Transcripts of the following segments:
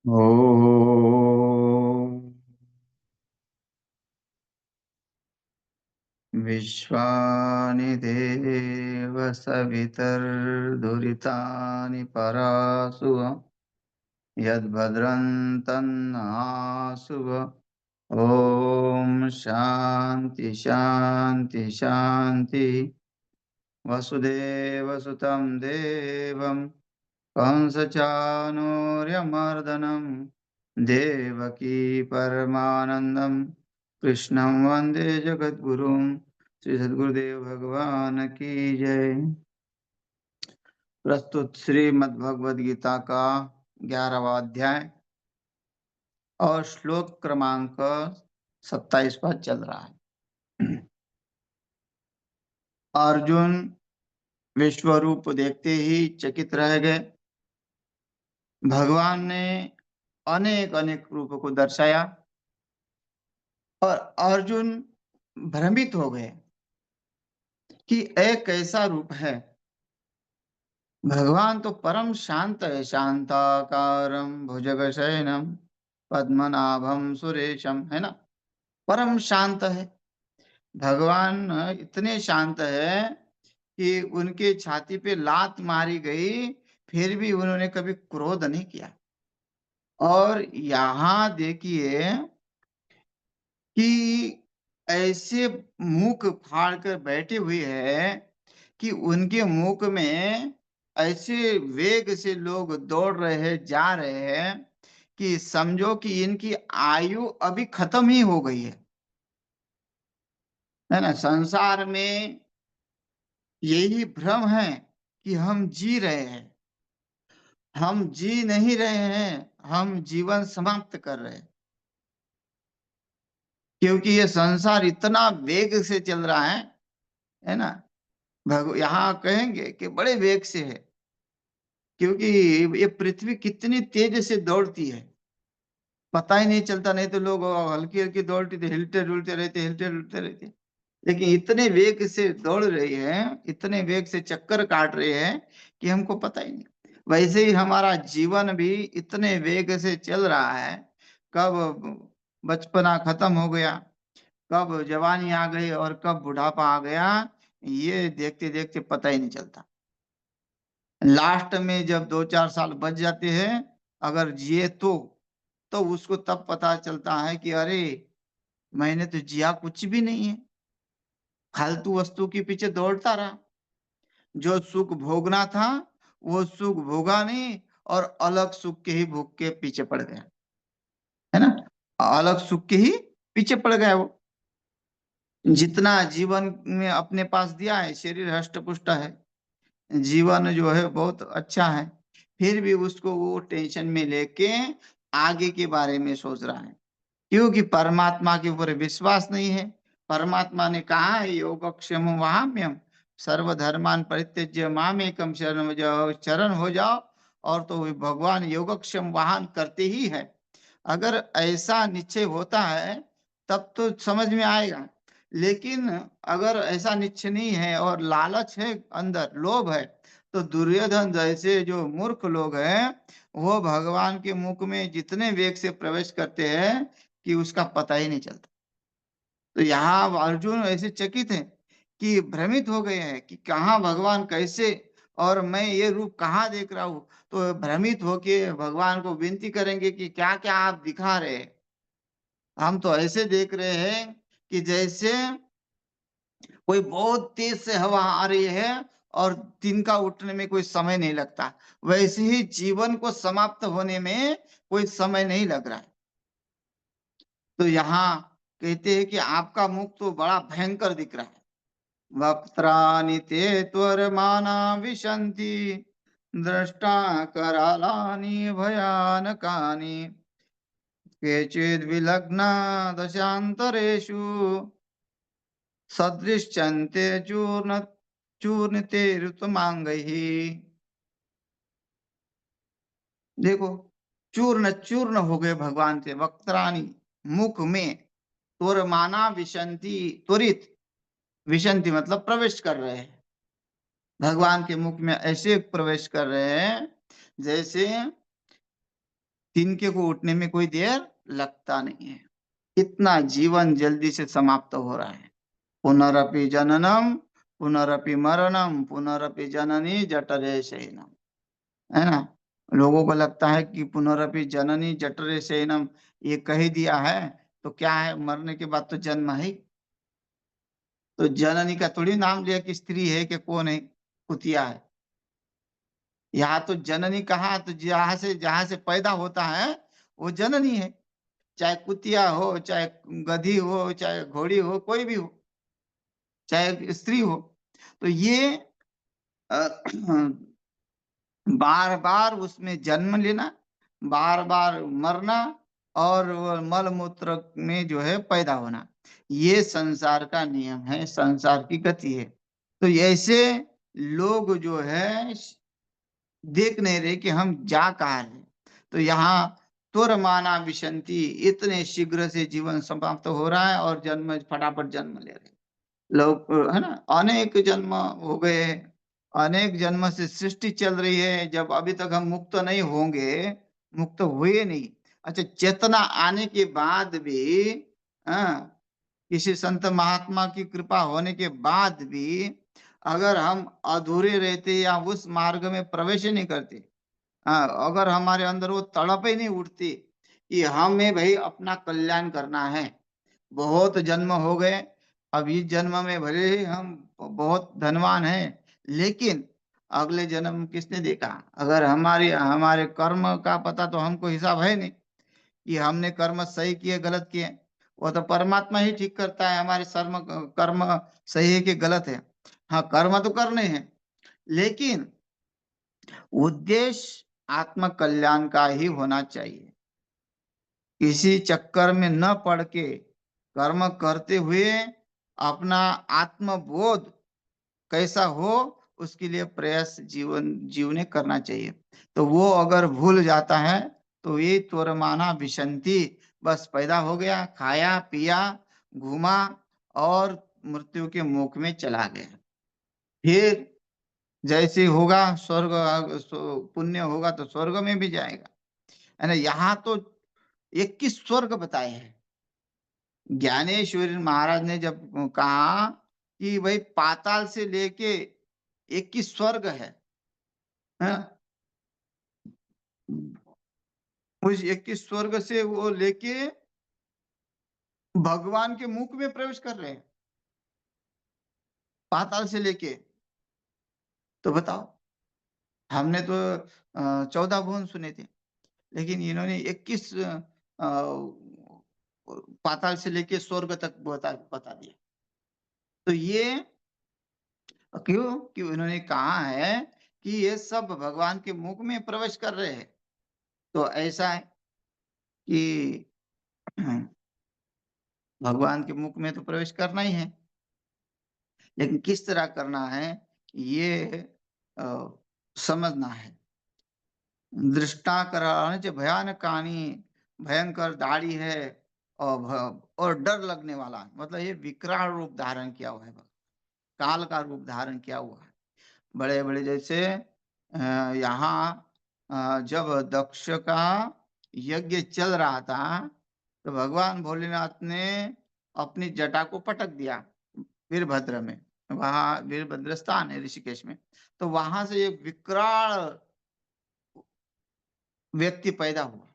ॐ विश्वानि देव सवितर्दुरितानि परासुव यद्भद्रं तन्नासुव। ॐ शान्ति शान्ति शान्ति। वसुदेवसुतं देवं कंसचाणूर्यमर्दनं देवकी परमानन्दं कृष्णं वन्दे जगद्गुरुं। श्री सद्गुरुदेव भगवान की जय। प्रस्तुत श्रीमद् भगवद गीता का 11वां अध्याय और श्लोक क्रमांक 27 पर चल रहा है। अर्जुन विश्व रूप देखते ही चकित रह गए। भगवान ने अनेक अनेक रूपों को दर्शाया और अर्जुन भ्रमित हो गए कि एक कैसा रूप है। भगवान तो परम शांत है, शांताकारं भुजगशयनं पद्मनाभं सुरेशम, है ना। परम शांत है भगवान। इतने शांत है कि उनके छाती पे लात मारी गई, फिर भी उन्होंने कभी क्रोध नहीं किया। और यहाँ देखिए कि ऐसे मुख फाड़ कर बैठे हुए हैं कि उनके मुख में ऐसे वेग से लोग दौड़ रहे हैं, जा रहे हैं कि समझो कि इनकी आयु अभी खत्म ही हो गई है ना। संसार में यही भ्रम है कि हम जी रहे हैं। हम जी नहीं रहे हैं, हम जीवन समाप्त कर रहे हैं, क्योंकि ये संसार इतना वेग से चल रहा है ना। यहाँ कहेंगे कि बड़े वेग से है, क्योंकि ये पृथ्वी कितनी तेज से दौड़ती है, पता ही नहीं चलता। नहीं तो लोग हल्की हल्की दौड़ती थे, हिलते डुलते रहते, हिलते डुलते रहते। लेकिन इतने वेग से दौड़ रही है, इतने वेग से चक्कर काट रहे हैं कि हमको पता ही नहीं। वैसे ही हमारा जीवन भी इतने वेग से चल रहा है। कब बचपना खत्म हो गया, कब जवानी आ गई और कब बुढ़ापा आ गया, ये देखते देखते पता ही नहीं चलता। लास्ट में जब 2-4 साल बच जाते हैं, अगर जिए तो उसको तब पता चलता है कि अरे मैंने तो जिया कुछ भी नहीं है, फालतू वस्तु के पीछे दौड़ता रहा। जो सुख भोगना था वो सुख भोगा नहीं, और अलग सुख के ही भोग के पीछे पड़ गया, है ना। अलग सुख के ही पीछे पड़ गया वो। जितना जीवन में अपने पास दिया है, शरीर हष्ट पुष्ट है, जीवन जो है बहुत अच्छा है, फिर भी उसको वो टेंशन में लेके आगे के बारे में सोच रहा है, क्योंकि परमात्मा के ऊपर विश्वास नहीं है। परमात्मा ने कहा है योगक्षेम वहाम्यम सर्वधर्मान परित्यज्य मामेकम शरण जाओ, शरण हो जाओ। और तो वो भगवान योगक्षेम वाहन करते ही है। अगर ऐसा निश्चय होता है तब तो समझ में आएगा। लेकिन अगर ऐसा निश्चय नहीं है और लालच है, अंदर लोभ है, तो दुर्योधन जैसे जो मूर्ख लोग हैं वो भगवान के मुख में जितने वेग से प्रवेश करते हैं कि उसका पता ही नहीं चलता। तो यहाँ अर्जुन ऐसे चकित है कि भ्रमित हो गए हैं कि कहाँ भगवान कैसे, और मैं ये रूप कहाँ देख रहा हूँ। तो भ्रमित होके भगवान को विनती करेंगे कि क्या क्या आप दिखा रहे हैं। हम तो ऐसे देख रहे हैं कि जैसे कोई बहुत तेज से हवा आ रही है और तिनका उठने में कोई समय नहीं लगता, वैसे ही जीवन को समाप्त होने में कोई समय नहीं लग रहा है। तो यहाँ कहते हैं कि आपका मुख तो बड़ा भयंकर दिख रहा है। वक्त्राणि ते त्वरमाना विशन्ति दृष्टा करालानि भयानकानि केचिद्विलग्ना दशान्तरेषु सदृश्यन्ते चूर्णिते ऋतुमांगैः। देखो, चूर्ण चूर्ण हो गए भगवान के वक्त्राणि, मुख में, त्वरमाना विशन्ति, त्वरित, विशन्ति मतलब प्रवेश कर रहे हैं। भगवान के मुख में ऐसे प्रवेश कर रहे हैं जैसे तिनके को उठने में कोई देर लगता नहीं है। कितना जीवन जल्दी से समाप्त हो रहा है। पुनरपि जननम, पुनरपि मरणम, पुनरपि जननी जठरे शयनम। है ना? लोगों को लगता है कि पुनरपि जननी जठरे शयनम ये कह दिया है, तो क्या है, मरने के बाद तो जन्म है ही। तो जननी का थोड़ी नाम लिया कि स्त्री है कि कौन है, कुतिया है। यहाँ तो जननी कहा तो जहाँ से पैदा होता है वो जननी है। चाहे कुतिया हो, चाहे गधी हो, चाहे घोड़ी हो, कोई भी हो, चाहे स्त्री हो। तो ये बार-बार उसमें जन्म लेना, बार-बार मरना और वो मल-मूत्र में जो है पैदा होना, ये संसार का नियम है, संसार की गति है। तो ऐसे लोग जो है देख नहीं रहे कि हम जा कहाँ रहे हैं। तो यहाँ तुरमाना विशन्ति, इतने शीघ्र से जीवन समाप्त हो रहा है और जन्म फटाफट जन्म ले रहे हैं। लोग है ना? अनेक जन्म हो गए, अनेक जन्म से सृष्टि चल रही है, जब अभी तक हम मुक्त नहीं होंगे, मुक्त हुए नहीं। अच्छा, चेतना आने के बाद भी हाँ, किसी संत महात्मा की कृपा होने के बाद भी अगर हम अधूरे रहते या उस मार्ग में प्रवेश ही नहीं करते, अगर हमारे अंदर वो तड़प ही नहीं उठती कि हमें भई अपना कल्याण करना है। बहुत जन्म हो गए, अब इस जन्म में भले ही हम बहुत धनवान हैं, लेकिन अगले जन्म किसने देखा? अगर हमारे कर्म का पता तो हमको हिसाब है नहीं कि हमने कर्म सही किए, गलत किए। वो तो परमात्मा ही ठीक करता है हमारे कर्म सही है कि गलत है। हाँ, कर्म तो करने हैं, लेकिन उद्देश्य आत्म कल्याण का ही होना चाहिए। किसी चक्कर में न पड़ के कर्म करते हुए अपना आत्मबोध कैसा हो उसके लिए प्रयास जीवन जीवने करना चाहिए। तो वो अगर भूल जाता है तो ये त्वरमाना विशन्ति, बस पैदा हो गया, खाया पिया, घूमा और मृत्यु के मुख में चला गया। फिर जैसे होगा स्वर्ग, पुण्य होगा तो स्वर्ग में भी जाएगा, है ना? यहाँ तो 21 स्वर्ग बताए हैं। ज्ञानेश्वरी महाराज ने जब कहा कि भाई पाताल से लेके 21 स्वर्ग है, हाँ? उस 21 स्वर्ग से वो लेके भगवान के मुख में प्रवेश कर रहे हैं, पाताल से लेके। तो बताओ, हमने तो 14 भुवन सुने थे, लेकिन इन्होंने 21 पाताल से लेके स्वर्ग तक बता बता दिया। तो ये क्यों? कि उन्होंने कहा है कि ये सब भगवान के मुख में प्रवेश कर रहे हैं। तो ऐसा है कि भगवान के मुख में तो प्रवेश करना ही है, लेकिन किस तरह करना है ये अ, समझना है। दृष्टाकरण भयानकानी, भयंकर दाढ़ी है और डर लगने वाला, मतलब ये विकराल रूप धारण किया हुआ है, काल का रूप धारण किया हुआ है। बड़े-बड़े जैसे यहाँ जब दक्ष का यज्ञ चल रहा था, तो भगवान भोलेनाथ ने अपनी जटा को पटक दिया वीरभद्र में। वहाँ वीरभद्र स्थान है ऋषिकेश में। तो वहाँ से एक विकराल व्यक्ति पैदा हुआ।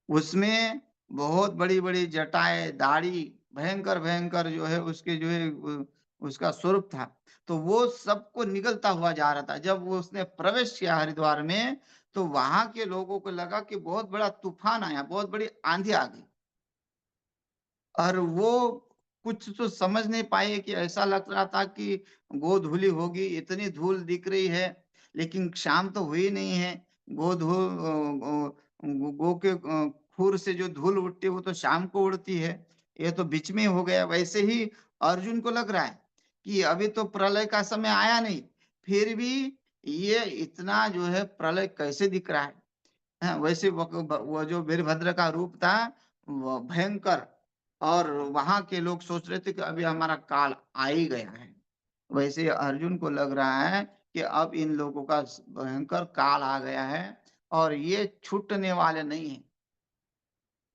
उसमें बहुत बड़ी-बड़ी जटाएँ, दाढ़ी, भयंकर-भयंकर जो है उसके जो है उसका स्वरूप था। तो वो सबको निगलता हुआ जा रहा था। जब वो उसने प्रवेश किया हरिद्वार में, तो वहाँ के लोगों को लगा कि बहुत बड़ा तूफ़ान आया, बहुत बड़ी आँधी आ गई। और वो कुछ तो समझ नहीं पाए कि ऐसा लग रहा था कि गोधूलि होगी, इतनी धूल दिख रही है, लेकिन शाम तो हुई नहीं है। गो के खुर से जो धूल उड़ती है वो तो शाम को उड़ती है, ये तो बीच में हो गया। वैसे ही अर्जुन को लग रहा है कि अभी तो प्रलय का समय आया नहीं, फिर भी ये इतना जो है प्रलय कैसे दिख रहा है? हाँ, वैसे वो जो वीरभद्र का रूप था, वो भयंकर, और वहाँ के लोग सोच रहे थे कि अभी हमारा काल आ ही गया है। वैसे अर्जुन को लग रहा है कि अब इन लोगों का भयंकर काल आ गया है और ये छूटने वाले नहीं हैं।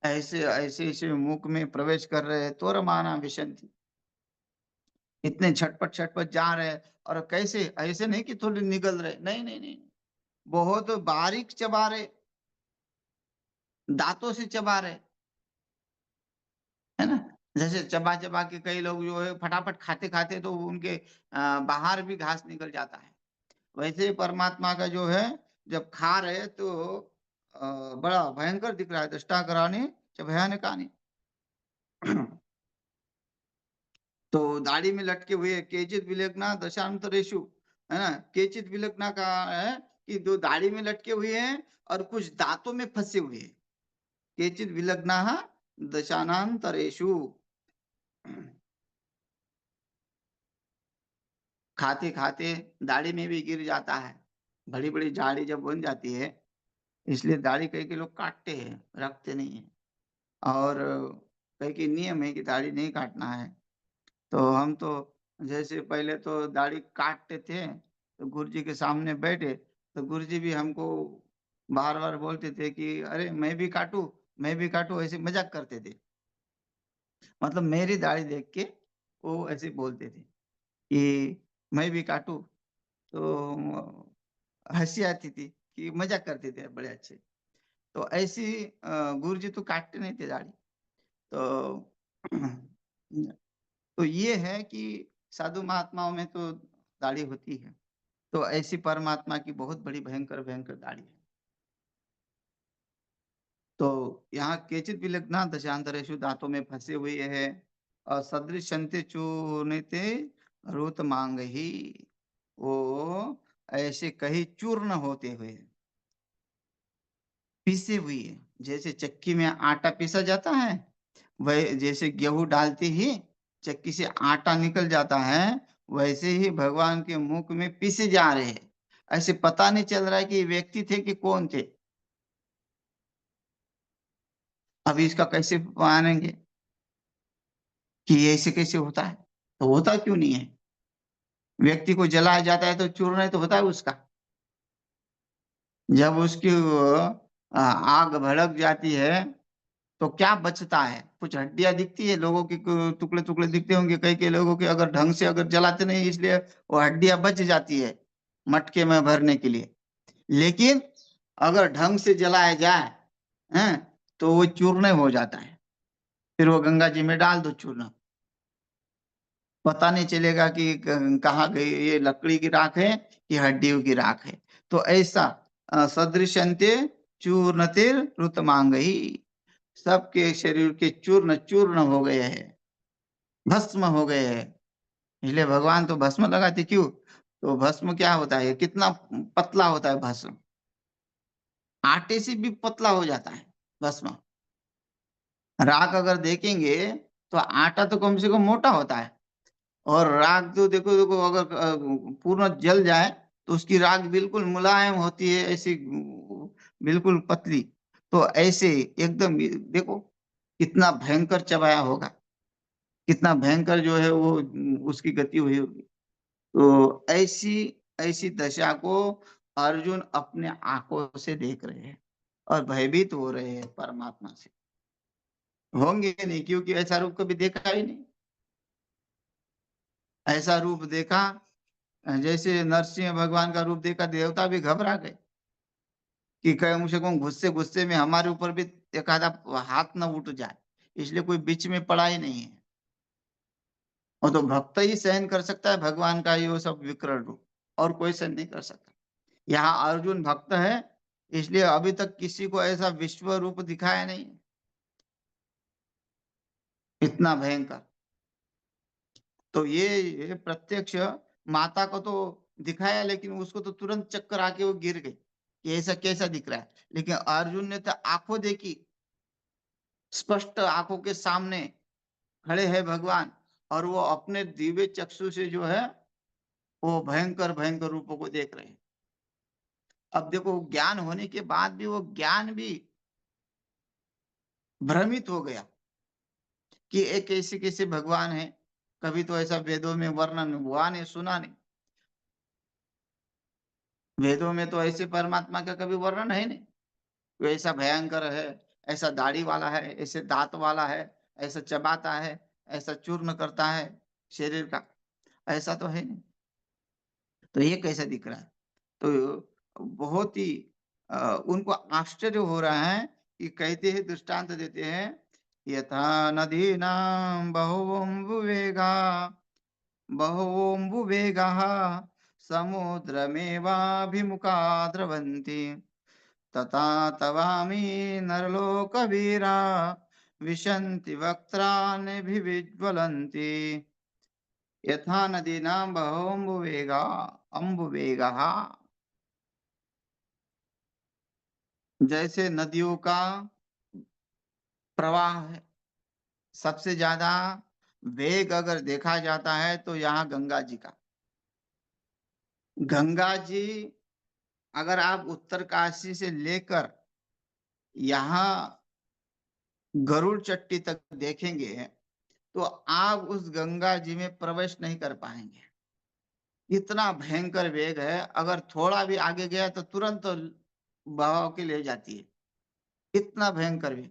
ऐसे मुख में प्रवेश कर रहे हैं, तोरमाना विशन्ति। इतने झटपट-झटपट जा रहे हैं और कैसे ऐसे नहीं कि थोड़े निगल रहे, नहीं, नहीं, नहीं। बहुत बारीक चबा रहे, दाँतों से चबा रहे, है ना? जैसे चबा-चबा के कई लोग जो है फटाफट खाते-खाते तो उनके बाहर भी घास निकल जाता है। वैसे ही परमात्मा का जो है जब खा रहे तो बड़ा भयंकर दिख रहा है, दष्टाकराणि च भयानकानि। तो दाढ़ी में लटके हुए केचित् विलग्ना दशांतरेषु, है ना? केचित् विलग्ना का है कि जो दाढ़ी में लटके हुए हैं और कुछ दाँतों में फँसे हुए हैं। केचित् विलग्नाः दशानांतरेषु। खाते-खाते दाढ़ी में भी गिर जाता है। बड़ी-बड़ी दाढ़ी जब बन जाती है, इसलिए दाढ़ी कई-कई लोग काटते हैं, रखते नहीं हैं। और कई-कई नियम है कि दाढ़ी नहीं काटना है। तो हम तो जैसे पहले तो दाढ़ी काटते थे, तो गुरुजी के सामने बैठे, तो गुरुजी भी हमको बार-बार बोलते थे कि, "अरे! मैं भी काटूँ" ऐसे मज़ाक करते थे। मतलब मेरी दाढ़ी देख के वो ऐसे बोलते थे कि, "मैं भी काटूँ?" तो हँसी आती थी कि मज़ाक करते थे बड़े अच्छे। तो ऐसी गुरुजी तो काटते नहीं थे दाढ़ी। तो तो ये है कि साधु महात्माओं में तो दाढ़ी होती है। तो ऐसी परमात्मा की बहुत बड़ी भयंकर-भयंकर दाढ़ी है। तो यहाँ केचित् विलग्ना दशांतरेषु, दाँतों में फँसे हुए हैं और सदृशन्ते चूर्णिते रुतमांगहि। वो ऐसे कहीं चूर्ण होते हुए, पीसे हुए, जैसे चक्की में आटा पीसा जाता है, वह जैसे गेहूँ डालते ही चक्की से आटा निकल जाता है, वैसे ही भगवान के मुख में पीसे जा रहे हैं। ऐसे पता नहीं चल रहा है कि ये व्यक्ति थे कि कौन थे। अभी इसका कैसे मानेंगे कि ये ऐसे कैसे होता है? तो होता क्यों नहीं है? व्यक्ति को जलाया जाता है तो चूर्ण तो होता है उसका। जब उसकी आग भड़क जाती है तो क्या बचता है? कुछ हड्डियाँ दिखती है, लोगों के क टुकड़े-टुकड़े दिखते होंगे, कई-कई लोगों के अगर ढंग से अगर जलाते नहीं इसलिए वो हड्डियाँ बच जाती है, मटके में भरने के लिए। लेकिन अगर ढंग से जलाया जाए, हैं? तो वो चूर्ण हो जाता है। फिर वो गंगा जी में डाल दो चूर्ण, पता नहीं चलेगा कि कहाँ गई, ये लकड़ी की राख है कि हड्डियों की राख है। तो ऐसा सदृशन्ते चूर्णतिर् सबके शरीर के चूर्ण-चूर्ण हो गए हैं, भस्म हो गए हैं। इसलिए भगवान तो भस्म लगाते क्यों? तो भस्म क्या होता है? कितना पतला होता है भस्म, आटे से भी पतला हो जाता है भस्म। राख अगर देखेंगे तो आटा तो कम से कम मोटा होता है और राख तो देखो अगर पूर्ण जल जाए तो उसकी राख बिल्कुल मुलायम होती है, ऐसी बिल्कुल पतली। तो ऐसे एकदम देखो कितना भयंकर चबाया होगा, कितना भयंकर जो है वो उसकी गति हुई होगी। तो ऐसी ऐसी दशा को अर्जुन अपने आँखों से देख रहे हैं और भयभीत हो रहे हैं परमात्मा से। होंगे नहीं क्योंकि ऐसा रूप कभी देखा ही नहीं। ऐसा रूप देखा जैसे नरसिंह भगवान का रूप देखा देवता भी घबरा गए कि कम से कम गुस्से-गुस्से में हमारे ऊपर भी एक आधा हाथ ना उठ जाए। इसलिए कोई बीच में पड़ा ही नहीं है। वो तो भक्त ही सहन कर सकता है भगवान का ये वो सब विकराल रूप और कोई सहन नहीं कर सकता। यहाँ अर्जुन भक्त है, इसलिए अभी तक किसी को ऐसा विश्व रूप दिखाया नहीं, इतना भयंकर। तो ये प्रत्यक्ष माता को तो दिखाया लेकिन उसको तो तुरंत चक्कर आके वो गिर गई, कि ऐसा कैसा दिख रहा है। लेकिन अर्जुन ने तो आँखों देखी, स्पष्ट आँखों के सामने खड़े हैं भगवान और वो अपने दिव्य चक्षु से जो है, वो भयंकर-भयंकर रूपों को देख रहे हैं। अब देखो ज्ञान होने के बाद भी वो ज्ञान भी भ्रमित हो गया कि ये कैसे-कैसे भगवान हैं। कभी तो ऐसा वेदों में वर्णन हुआ नहीं, सुना नहीं। वेदों में तो ऐसे परमात्मा का कभी वर्णन है नहीं। वो ऐसा भयंकर है, ऐसा दाढ़ी वाला है, ऐसे दाँत वाला है, ऐसा चबाता है, ऐसा चूर्ण करता है शरीर का, ऐसा तो है नहीं। तो ये कैसा दिख रहा है? तो बहुत ही उनको आश्चर्य हो रहा है कि कहते हैं दृष्टांत देते हैं, यथा नदीनां बहवोऽम्बुवेगाः समुद्रमेवाभिमुखा द्रवन्ति तथा तवामि नरलोकवीरा विशन्ति वक्त्राण्यभिविज्वलन्ति यथा नदीनां अम्बुवेगः जैसे नदियों का प्रवाह है। सबसे ज़्यादा वेग अगर देखा जाता है तो यहाँ गंगा जी का। गंगा जी अगर आप उत्तरकाशी से लेकर यहाँ गरुड़ चट्टी तक देखेंगे, तो आप उस गंगा जी में प्रवेश नहीं कर पाएँगे। इतना भयंकर वेग है, अगर थोड़ा भी आगे गया तो तुरंत बहाव के ले जाती है। इतना भयंकर वेग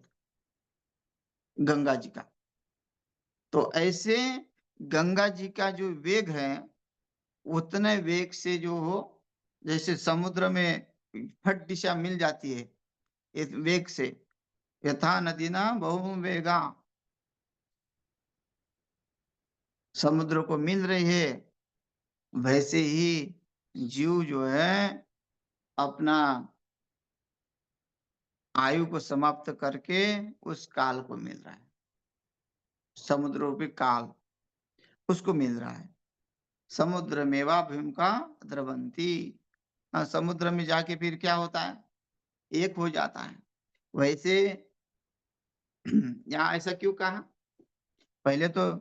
गंगा जी का। तो ऐसे गंगा जी का जो वेग है, उतने वेग से जो हो जैसे समुद्र में फट दिशा मिल जाती है, इस वेग से, यथा नदीना बहुवेगा समुद्र को मिल रही है, वैसे ही जीव जो है अपना आयु को समाप्त करके उस काल को मिल रहा है। समुद्र रूपी काल, उसको मिल रहा है। समुद्रमेवाभिमुखा द्रवन्ति। समुद्र में जाके फिर क्या होता है? एक हो जाता है। वैसे यहाँ ऐसा क्यों कहा? पहले तो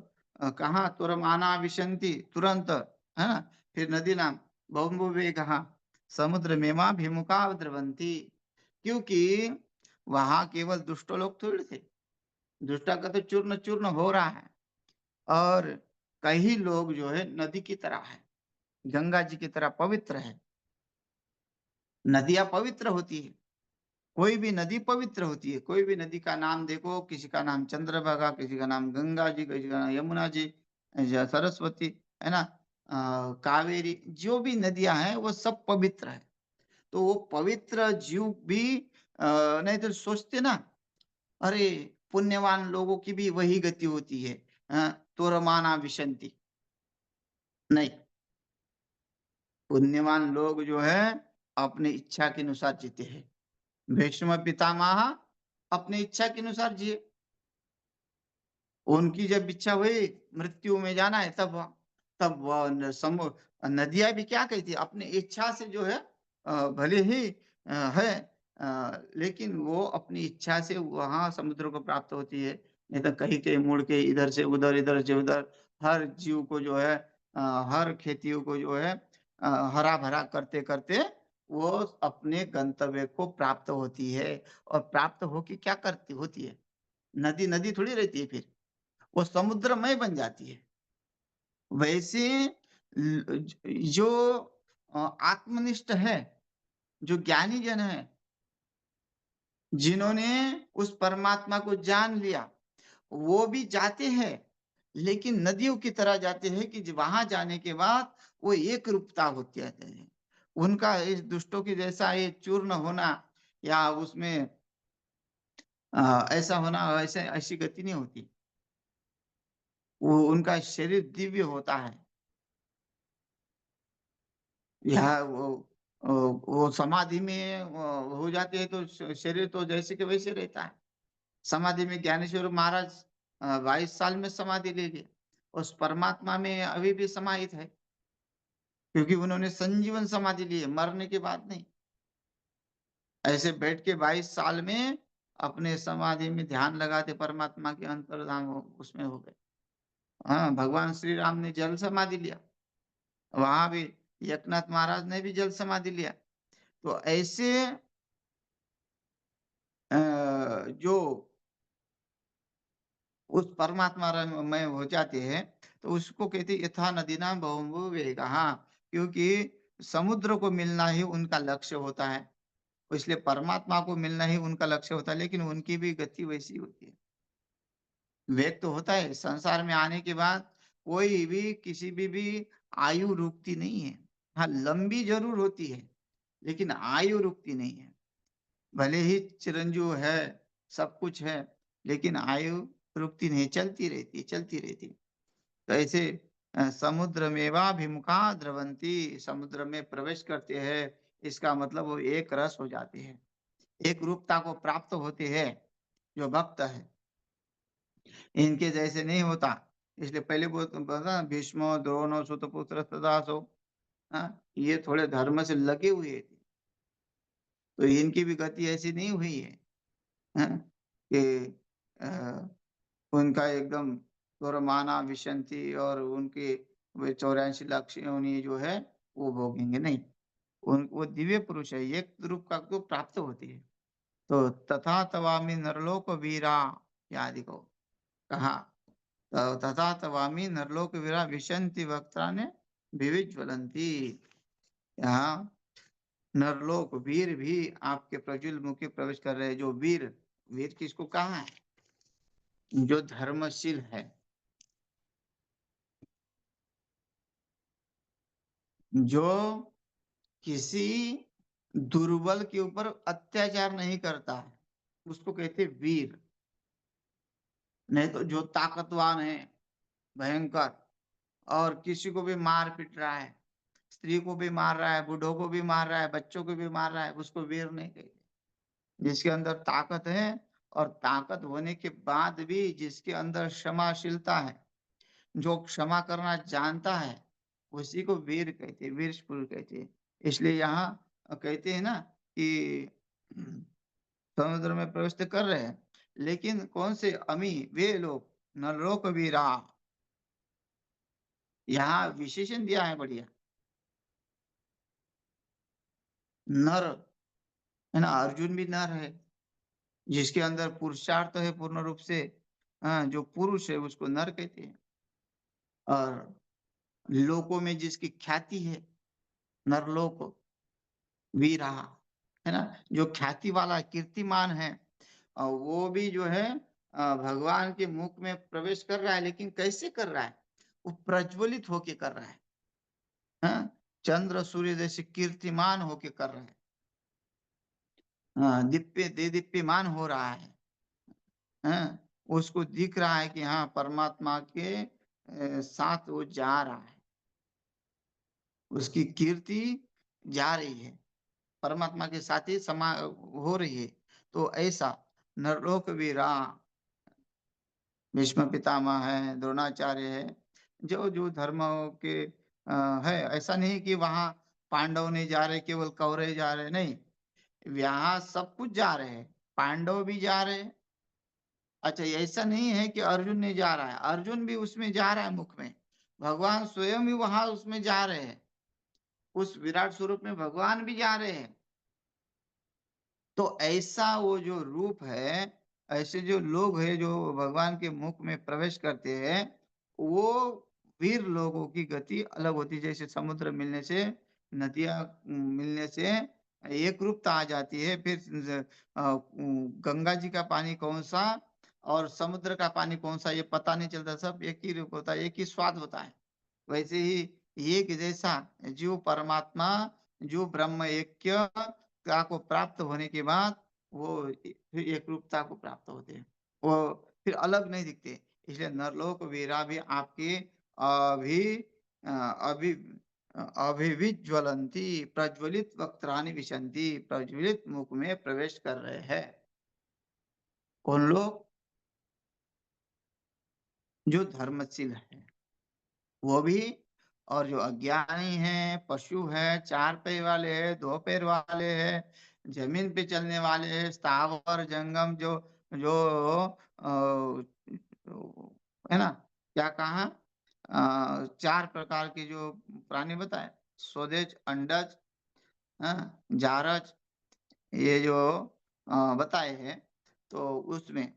कहा तुरमाना विशन्ति तुरंत, है ना? फिर नदी नाम बहुवेगः समुद्रमेवाभिमुखा द्रवन्ति, क्योंकि वहाँ केवल दुष्ट लोग थोड़ी थे। दुष्टा का तो चूर्ण-चूर्ण हो रहा है और कई लोग जो है नदी की तरह है, गंगा जी की तरह पवित्र है। नदियाँ पवित्र होती है। कोई भी नदी पवित्र होती है। कोई भी नदी का नाम देखो, किसी का नाम चंद्रभागा, किसी का नाम गंगा जी, किसी का नाम यमुना जी, सरस्वती, है ना? कावेरी, जो भी नदियाँ हैं वो सब पवित्र है। तो वो पवित्र जीव भी नहीं तो सोचते ना, अरे पुण्यवान लोगों की भी वही गति होती है। तुरमाना विशन्ति, नहीं, पुण्यवान लोग जो है अपनी इच्छा के अनुसार जीते हैं। भीष्म पितामह अपनी इच्छा के अनुसार जिए। उनकी जब इच्छा हुई मृत्यु में जाना है, तब वह नदियाँ भी क्या कहती है, अपनी इच्छा से जो है भले ही है, लेकिन वो अपनी इच्छा से वहाँ समुद्र को प्राप्त होती है। नहीं तो कहीं-कहीं मुड़ के इधर से उधर हर जीव को जो है हर खेतियों को जो है हरा-भरा करते-करते वो अपने गंतव्य को प्राप्त होती है। और प्राप्त होके क्या करती होती है? नदी, नदी थोड़ी रहती है फिर। वो समुद्रमय बन जाती है। वैसे जो आत्मनिष्ठ है, जो ज्ञानी जन है, जिन्होंने उस परमात्मा को जान लिया, वो भी जाते हैं, लेकिन नदियों की तरह जाते हैं कि वहां जाने के बाद वो एक रूपता होते रहते हैं। उनका इस दुष्टों की जैसा ये चूर्ण होना या उसमें ऐसा होना, ऐसे ऐसी गति नहीं होती। वो उनका शरीर दिव्य होता है। या वो समाधि में हो जाते हैं तो शरीर तो जैसे के वैसे रहता है। समाधि में ज्ञानेश्वर महाराज 22 साल में समाधि ले लिए। उस परमात्मा में अभी भी समाहित है, क्योंकि उन्होंने संजीवन समाधि ली है, मरने के बाद नहीं। ऐसे बैठ के 22 साल में अपने समाधि में ध्यान लगाते परमात्मा के अंतर्धान उसमें हो गए। हाँ, भगवान श्री राम ने जल समाधि लिया। वहां भी एकनाथ महाराज ने भी जल समाधि लिया। तो ऐसे जो उस परमात्मा में हो जाते हैं, तो उसको कहते हैं यथा नदीनां बहुवेगः, क्योंकि समुद्र को मिलना ही उनका लक्ष्य होता है, इसलिए परमात्मा को मिलना ही उनका लक्ष्य होता है, लेकिन उनकी भी गति वैसी होती है। वेग तो होता है, संसार में आने के बाद कोई भी किसी भी आयु रुकती नहीं है। हाँ, लंबी ज़रूर होती है, लेकिन आयु रुकती नहीं है। भले ही चिरंजीव है, सब कुछ है, लेकिन आयु रुकती नहीं, चलती रहती है। तो ऐसे समुद्रमेवाभिमुखा द्रवन्ति, समुद्र में प्रवेश करते हैं, इसका मतलब वो एक रस हो जाते हैं, एक रूपता को प्राप्त होते हैं, जो भक्त है। इनके जैसे नहीं होता। इसलिए पहले बोला भीष्मो, द्रोणो, सुतपुत्र तथासो, हाँ, ये थोड़े धर्म से लगे हुए थे, तो इनकी भी गति ऐसी नहीं हुई है, हाँ, कि उनका एकदम माना विशंति और उनके वे 84 लाख योनि जो है वो भोगेंगे नहीं। उन वो दिव्य पुरुष है, एक रूप का को प्राप्त होती है। तो तथा तवामी नरलोक वीरा आदि को कहा। तो तथा तवामी नरलोक वीरा विशंति वक्त्राने विविज्वलंती। यहाँ नरलोक वीर भी आपके प्रज्वल मुख में प्रवेश कर रहे हैं। जो वीर, वीर किसको कहा है? जो धर्मशील है, जो किसी दुर्बल के ऊपर अत्याचार नहीं करता है, उसको कहते वीर। नहीं तो जो ताकतवान है, भयंकर, और किसी को भी मार पीट रहा है, स्त्री को भी मार रहा है, बूढ़ों को भी मार रहा है, बच्चों को भी मार रहा है, उसको वीर नहीं कहते। जिसके अंदर ताकत है और ताकत होने के बाद भी जिसके अंदर क्षमाशीलता है, जो क्षमा करना जानता है, उसी को वीर कहते हैं, वीर पुरुष कहते हैं। इसलिए यहाँ कहते हैं ना कि समुद्र में प्रवेश तो कर रहे हैं, लेकिन कौन से अमी, वे लोग नरलोक वीरा। यहाँ विशेषण दिया है बढ़िया, नर, है ना, अर्जुन भी नर है, जिसके अंदर पुरुषार्थ है पूर्ण रूप से, हाँ, जो पुरुष है उसको नर कहते हैं। और लोकों में जिसकी ख्याति है, नरलोक वीरा, है ना, जो ख्याति वाला कीर्तिमान है, और वो भी जो है भगवान के मुख में प्रवेश कर रहा है, लेकिन कैसे कर रहा है? वो प्रज्वलित होके कर रहा है, हाँ? चंद्र सूर्य जैसे कीर्तिमान होके कर रहा है, हाँ, दीप्यमान हो रहा है, हाँ? उसको दिख रहा है कि हाँ, परमात्मा के साथ वो जा रहा है, उसकी कीर्ति जा रही है, परमात्मा के साथ ही समा हो रही है। तो ऐसा नरलोक वीरा, भीष्म पितामह है, द्रोणाचार्य है, जो जो धर्म के है। ऐसा नहीं कि वहां पांडव नहीं जा रहे, केवल कौरव जा रहे, नहीं, यहाँ सब कुछ जा रहे हैं, पांडव भी जा रहे हैं। अच्छा, ऐसा नहीं है कि अर्जुन नहीं जा रहा है, अर्जुन भी उसमें जा रहा है मुख में, भगवान स्वयं ही वहां उसमें जा रहे हैं, उस विराट स्वरूप में भगवान भी जा रहे हैं। तो ऐसा वो जो रूप है, ऐसे जो लोग हैं जो भगवान के मुख में प्रवेश करते हैं, वो वीर लोगों की गति अलग होती है। जैसे समुद्र मिलने से, नदियां मिलने से एक रूपता आ जाती है। फिर गंगा जी का पानी कौन सा और समुद्र का पानी कौन सा, ये पता नहीं चलता, सब एक ही रूप होता है, एक ही स्वाद होता है। वैसे ही एक जैसा जीव परमात्मा, जो ब्रह्म ऐक्य का को प्राप्त होने के बाद वो फिर एक रूपता को प्राप्त होते हैं, वो फिर अलग नहीं दिखते। इसलिए नरलोक वीरा भी आपके अभि अभि अभिविज्वलंती, प्रज्वलित वक्त्राणि विशंति, प्रज्वलित मुख में प्रवेश कर रहे हैं। कौन लोग? जो धर्मशील है वो भी, और जो अज्ञानी है, पशु है, चार पैर वाले हैं, दो पैर वाले हैं, जमीन पे चलने वाले हैं, स्थावर जंगम, जो जो है ना, क्या कहा, चार प्रकार के जो प्राणी बताए, स्वदेज, अंडज, हाँ, जारज, ये जो बताए हैं, तो उसमें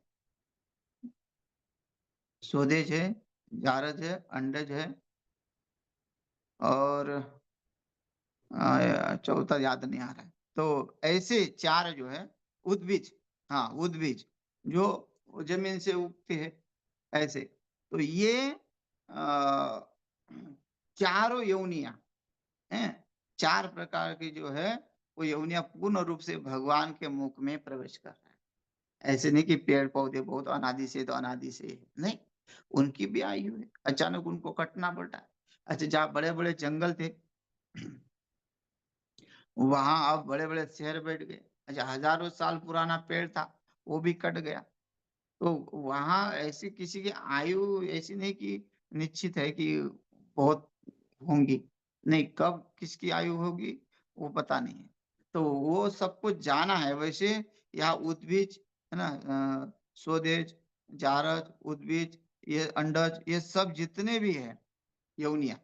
स्वदेज है, जारज है, अंडज है, और चौथा याद नहीं आ रहा है। तो ऐसे चार जो है उद्भिज, हाँ उद्भिज, जो जमीन से उगते हैं ऐसे। तो ये अ, चारों योनियां हैं, चार प्रकार की जो है वो योनियां पूर्ण रूप से भगवान के मुख में प्रवेश कर रहा है। ऐसे नहीं कि पेड़ पौधे बहुत अनादि से, तो अनादि से है नहीं, उनकी भी आयु है, अचानक उनको कटना पड़ता है। अच्छा, जहाँ बड़े बड़े जंगल थे वहां अब बड़े बड़े शहर बैठ गए। अच्छा, हजारों साल पुराना पेड़ था, वो भी कट गया। तो वहां ऐसी किसी की आयु ऐसी नहीं कि निश्चित है कि बहुत होंगी, नहीं, कब किसकी आयु होगी वो पता नहीं है। तो वो सब कुछ जाना है। वैसे यहाँ उद्भिज है ना, स्वदेज, जारज, उद्भिज, ये अंडज, ये सब जितने भी है यौनिया,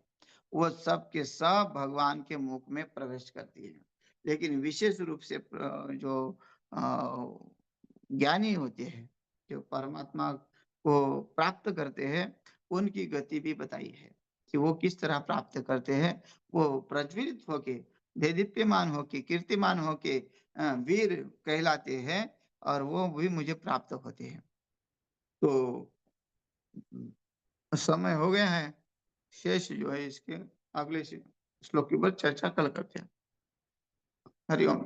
वो सब के सब भगवान के मुख में प्रवेश करती है। लेकिन विशेष रूप से जो ज्ञानी होते हैं, जो परमात्मा को प्राप्त करते हैं, उनकी गति भी बताई है कि वो किस तरह प्राप्त करते हैं। वो प्रज्वलित होके, देदीप्यमान होके, कीर्तिमान होके वीर कहलाते हैं, और वो भी मुझे प्राप्त होते हैं। तो समय हो गया है, शेष जो है इसके अगले श्लोक के ऊपर चर्चा कल करते हैं। हरिओम।